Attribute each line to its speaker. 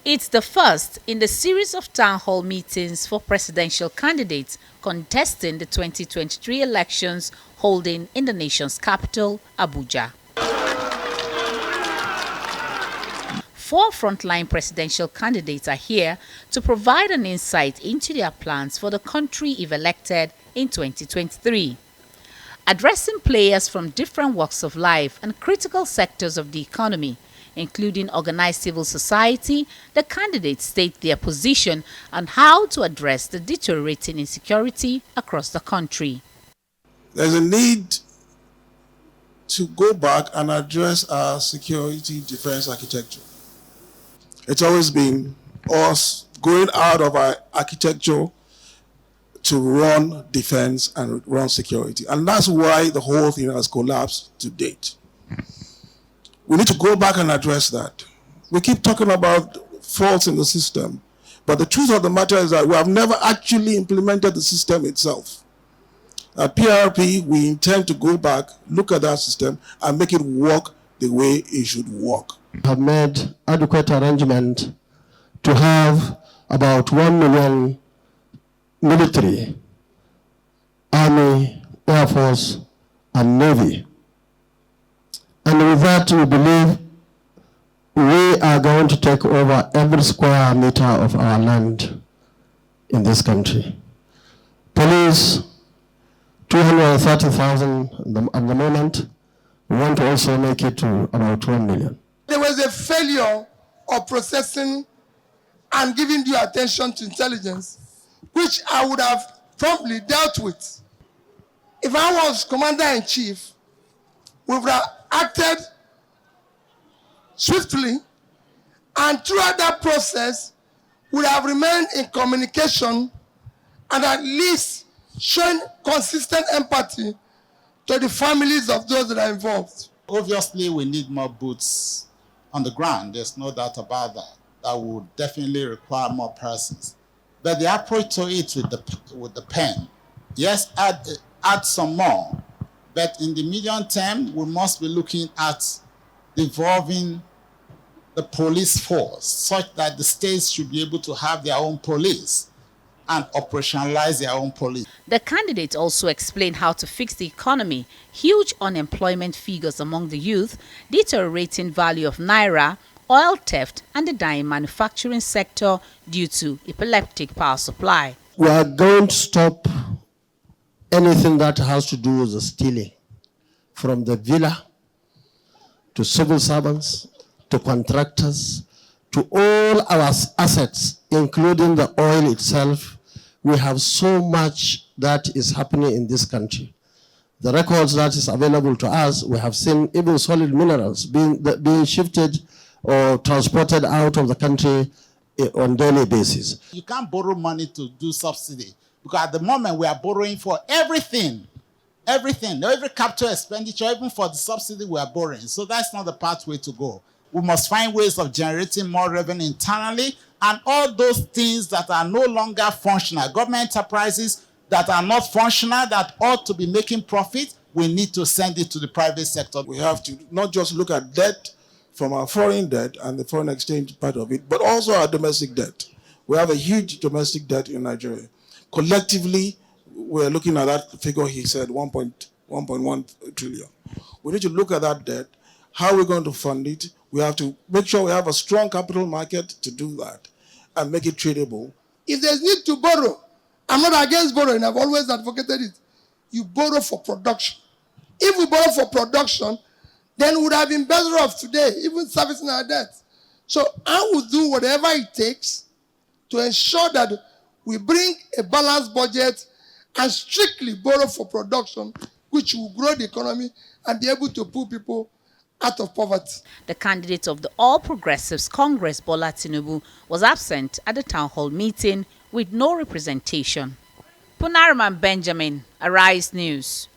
Speaker 1: It's the first in the series of town hall meetings for presidential candidates contesting the 2023 elections holding in the nation's capital, Abuja. Four frontline presidential candidates are here to provide an insight into their plans for the country if elected in 2023. Addressing players from different walks of life and critical sectors of the economy, including organized civil society, the candidates state their position on how to address the deteriorating insecurity across the country.
Speaker 2: There's a need to go back and address our security defense architecture. It's always been us going out of our architecture to run defense and run security. And that's why the whole thing has collapsed to date. We need to go back and address that. We keep talking about faults in the system, but the truth of the matter is that we have never actually implemented the system itself. At PRP, we intend to go back, look at that system, and make it work the way it should work.
Speaker 3: We have made adequate arrangement to have about 1 million military, Army, Air Force, and Navy. And with that, we believe we are going to take over every square meter of our land in this country. Police, 230,000 at the moment. We want to also make it to about 1 million.
Speaker 4: There was a failure of processing and giving due attention to intelligence, which I would have promptly dealt with. If I was Commander-in-Chief, we would have acted swiftly, and throughout that process, would have remained in communication and at least showing consistent empathy to the families of those that are involved.
Speaker 5: Obviously, we need more boots on the ground. There's no doubt about that. That would definitely require more persons. But the approach to it with the pen, yes, add some more. But in the medium term, we must be looking at devolving the police force such that the states should be able to have their own police and operationalize their own police.
Speaker 1: The candidates also explain how to fix the economy, huge unemployment figures among the youth, deteriorating value of naira, oil theft, and the dying manufacturing sector due to epileptic power supply.
Speaker 3: We are going to stop anything that has to do with the stealing, from the villa to civil servants to contractors to all our assets, including the oil itself. We have so much that is happening in this country. The records that is available to us, we have seen even solid minerals being shifted or transported out of the country on a daily basis.
Speaker 5: You can't borrow money to do subsidy, because at the moment we are borrowing for everything. Every capital expenditure, even for the subsidy, we are borrowing. So that's not the pathway to go. We must find ways of generating more revenue internally, and all those things that are no longer functional, government enterprises that are not functional, that ought to be making profit, we need to send it to the private sector.
Speaker 2: We have to not just look at debt from our foreign debt and the foreign exchange part of it, but also our domestic debt. We have a huge domestic debt in Nigeria. Collectively, we're looking at that figure he said, 1.1 trillion. We need to look at that debt. How are we going to fund it? We have to make sure we have a strong capital market to do that and make it tradable.
Speaker 4: If there's need to borrow, I'm not against borrowing, I've always advocated it. You borrow for production. If we borrow for production, then we would have been better off today, even servicing our debt. So I will do whatever it takes to ensure that we bring a balanced budget and strictly borrow for production, which will grow the economy and be able to pull people out of poverty.
Speaker 1: The candidate of the All Progressives Congress, Bola Tinubu, was absent at the town hall meeting with no representation. Punaraman Benjamin, Arise News.